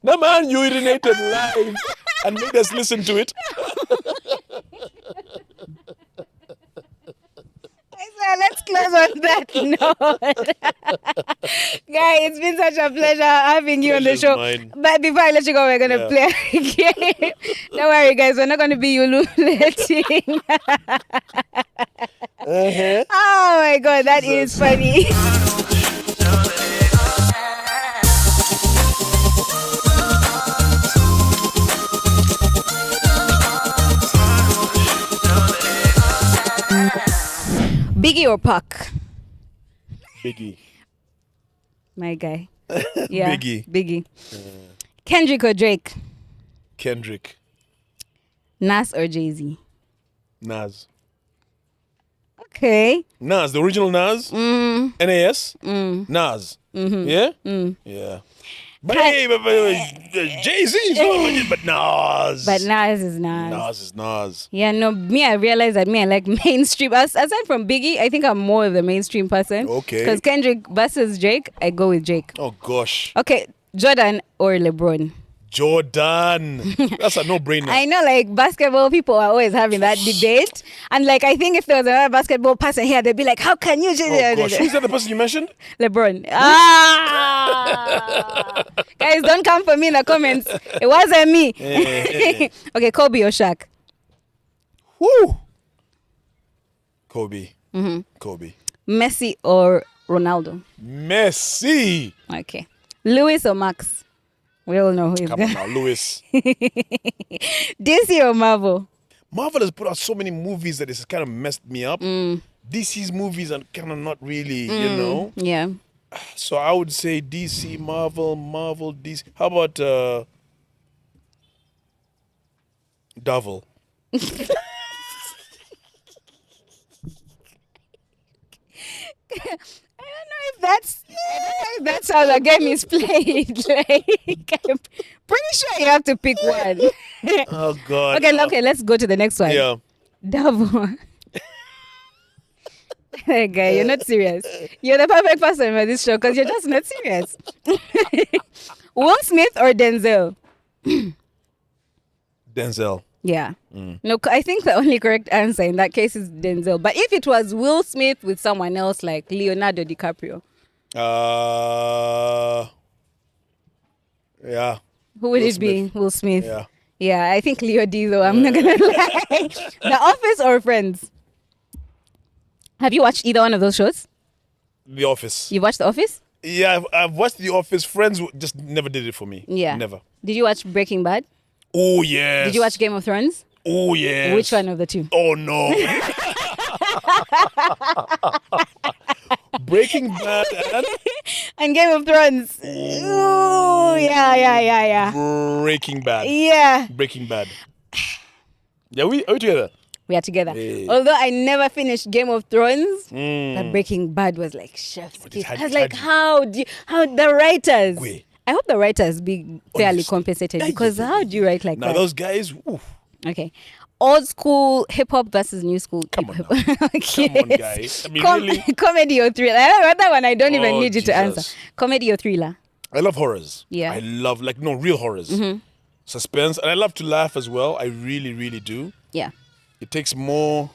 The man urinated live and made us listen to it. Let's close on that note. Guy, it's been such a pleasure having you on the show. Mine. But before I let you go, we're going to play a game. Don't worry, guys. We're not going to be ululating. Oh, my God. That is funny. Biggie or Pac? Biggie. My guy. Yeah. Biggie. Kendrick or Drake? Kendrick. Nas or Jay-Z? Nas. Okay. Nas, the original Nas? NAS? Nas. Mm-hmm. Yeah? Yeah. But Jay-Z is but Nas. But Nas is Nas. Nas is Nas. Yeah, no, I realized that I like mainstream. Aside from Biggie, I think I'm more of the mainstream person. Okay. Because Kendrick versus Drake, I go with Drake. Oh, gosh. Okay, Jordan or LeBron? Jordan. That's a no-brainer. I know, like, basketball people are always having that debate. And, like, I think if there was another basketball person here, they'd be like, how can you... Oh, gosh. Who's that the person you mentioned? LeBron. Guys, don't come for me in the comments. It wasn't me. Okay, Kobe or Shaq? Woo! Kobe. Mm-hmm. Kobe. Messi or Ronaldo? Messi. Okay. Lewis or Max? We all know who is Come on now, Lewis. DC or Marvel? Marvel has put out so many movies that it's kind of messed me up. DC's movies are kind of not really, Yeah. So I would say DC, Marvel, DC. How about Devil? That's how the game is played. Like, I'm pretty sure you have to pick one. Oh God. Okay, let's go to the next one. Yeah. Devil. Hey, guy, you're not serious. You're the perfect person for this show because you're just not serious. Will Smith or Denzel? Denzel. Yeah. No, I think the only correct answer in that case is Denzel. But if it was Will Smith with someone else like Leonardo DiCaprio, Yeah. who would Will it be? Smith. Will Smith. Yeah. Yeah, I think Leo D though. I'm not gonna lie. The Office or Friends? Have you watched either one of those shows? The Office. You watched The Office? Yeah, I've watched The Office. Friends just never did it for me. Yeah. Never. Did you watch Breaking Bad? Oh, yes. Did you watch Game of Thrones? Oh, yes. Which one of the two? Oh, no. Breaking Bad And Game of Thrones. Ooh, yeah. Breaking Bad. Yeah. Breaking Bad. Yeah, are we together? We are together. Hey. Although I never finished Game of Thrones, but Breaking Bad was like chef's kiss. I was like, how the writers? Wait. I hope the writers be fairly Honestly. compensated because how do you write like Now, that? those guys, oof. Okay. Old school hip hop versus new school Come on hip now. hop. Come on, guys. I mean, really? Comedy or thriller. That one I don't even Oh, need you to answer. Jesus. Comedy or thriller. I love horrors. Yeah. I love, real horrors. Suspense. And I love to laugh as well. I really, really do. Yeah. It takes more.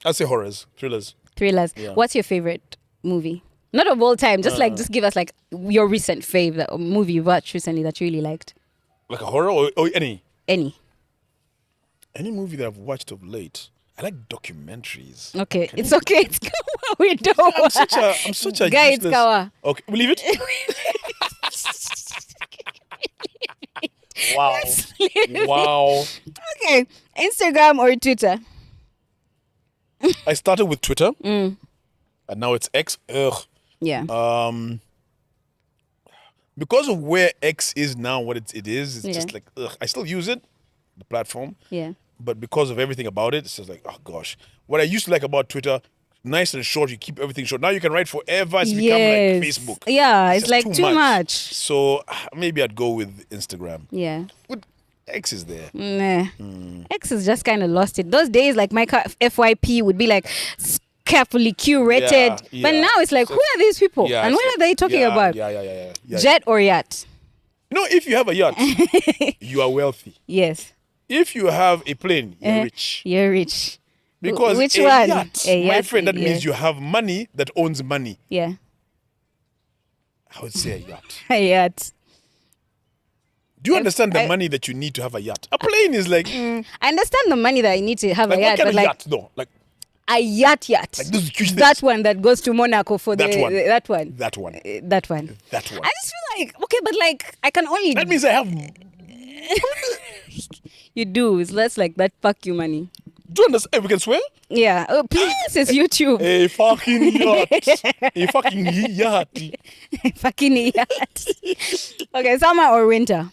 I'd say horrors, thrillers. Thrillers. Yeah. What's your favorite movie? Not of all time. Just give us like your recent fave, that movie you watched recently that you really liked. Like a horror or any? Any. Any movie that I've watched of late. I like documentaries. Okay. It's okay. It's Kawa. We don't. I'm such a Guy, it's useless- Kawa. Okay, we leave it. Wow. Wow. Okay. Instagram or Twitter? I started with Twitter, and now it's X. Ugh. Yeah. Because of where X is now, what it is, it's Yeah. just like, ugh. I still use it, the platform, Yeah. but because of everything about it, it's just like, oh gosh. What I used to like about Twitter, nice and short, you keep everything short. Now you can write forever, it's become like Facebook. Yeah, it's just like too much. So maybe I'd go with Instagram. Yeah. But X is there. Nah. X has just kind of lost it. Those days, like my FYP would be like carefully curated. Yeah, But yeah. now it's like, So who are these people? Yeah, and what so- are they talking yeah, about? Yeah. Jet or yacht? You know, if you have a yacht, you are wealthy. Yes. If you have a plane, you're rich. You're rich. Because Which a one? yacht, A my yacht, friend, that yeah. means you have money that owns money. Yeah. I would say a yacht. A yacht. Do you understand the I- money that you need to have a yacht? A plane is like, I understand the money that I need to have like a what yacht, kind but of like yacht though? Like a yacht. Like those huge that things. one that goes to Monaco for That one. that one. that one. That one. That one. I just feel like, okay, but like I can only That means I have. you do. It's less like that fuck you money. Do you understand? Hey, we can swear? Yeah. Oh, please, it's YouTube. A fucking yacht. A fucking yacht. Fucking yacht. Okay, summer or winter?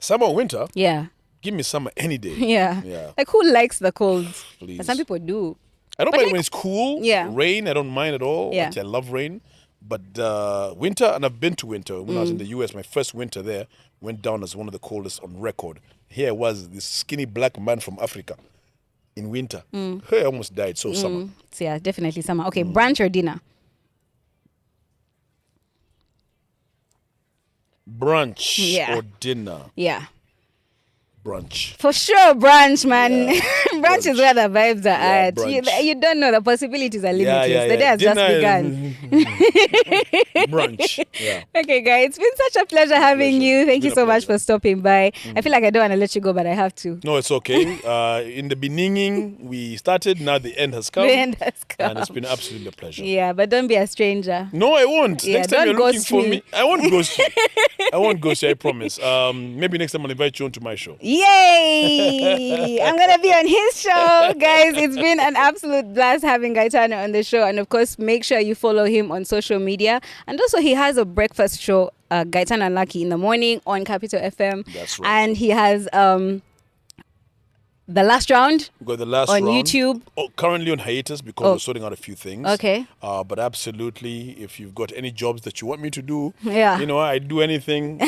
Summer or winter? Yeah. Give me summer any day. Yeah. Yeah. Like who likes the cold? Please. But some people do. I don't But mind like- when it's cool. Yeah. Rain, I don't mind at all. Yeah. Actually, I love rain. But winter, and I've been to winter. When I was in the US, my first winter there went down as one of the coldest on record. Here I was, this skinny black man from Africa in winter. Hey, I almost died. So summer. So yeah, definitely summer. Okay, brunch or dinner? Brunch Yeah. or dinner? Yeah. Brunch. For sure, brunch, man. Yeah, Brunch is where the vibes are at. brunch. You don't know, the possibilities are Yeah, limitless. yeah, The day yeah. has just begun. Brunch. Yeah. Okay, guys, it's been such a pleasure having Pleasure. you. Thank It's you been so a much pleasure. for stopping by. I feel like I don't want to let you go, but I have to. No, it's okay. In the beginning, we started. Now the end has come. The end has come. And it's been absolutely a pleasure. Yeah, but don't be a stranger. No, I won't. Yeah, Next time don't you're looking ghost for me. me, I won't ghost you. I won't ghost you, I promise. Maybe next time I'll invite you onto my show. Yay! I'm going to be on his show. Guys, it's been an absolute blast having Gaetano on the show. And of course, make sure you follow him on social media. And also, he has a breakfast show, Gaetano and Lucky, in the morning on Capital FM. That's right. And he has The Last Round We've got the last on round. YouTube. Currently on hiatus because Oh. we're sorting out a few things. Okay. But absolutely, if you've got any jobs that you want me to do, Yeah. you know, I do anything.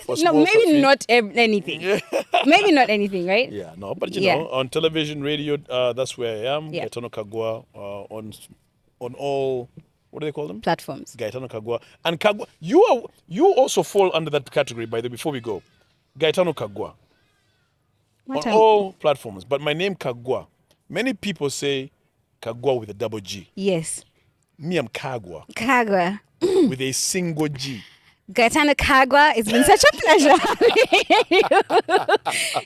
For No, small maybe profit. not anything. Maybe not anything, right? Yeah, no, but you Yeah. know, on television, radio, that's where I am. Yeah. Gaetano Kagwa on all, what do they call them? Platforms. Gaetano Kagwa. And Kagwa, you also fall under that category, by the way, before we go. Gaetano Kagwa. What On time? all platforms. But my name Kagwa. Many people say Kagwa with a double G. Yes. Me, I'm Kagwa Kagwa. with a single G. Gaetano Kagwa, it's been such a pleasure having you.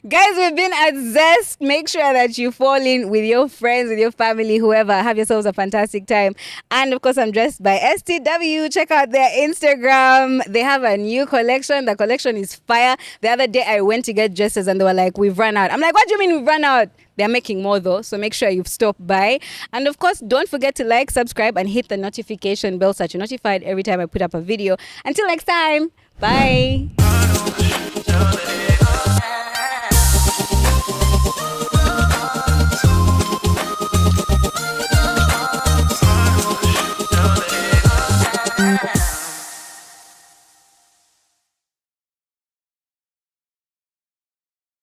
Guys, we've been at Zest. Make sure that you fall in with your friends, with your family, whoever. Have yourselves a fantastic time. And of course, I'm dressed by STW. Check out their Instagram. They have a new collection. The collection is fire. The other day, I went to get dresses and they were like, we've run out. I'm like, what do you mean we've run out? They're making more though, so make sure you've stopped by. And of course, don't forget to like, subscribe, and hit the notification bell so that you're notified every time I put up a video. Until next time, bye.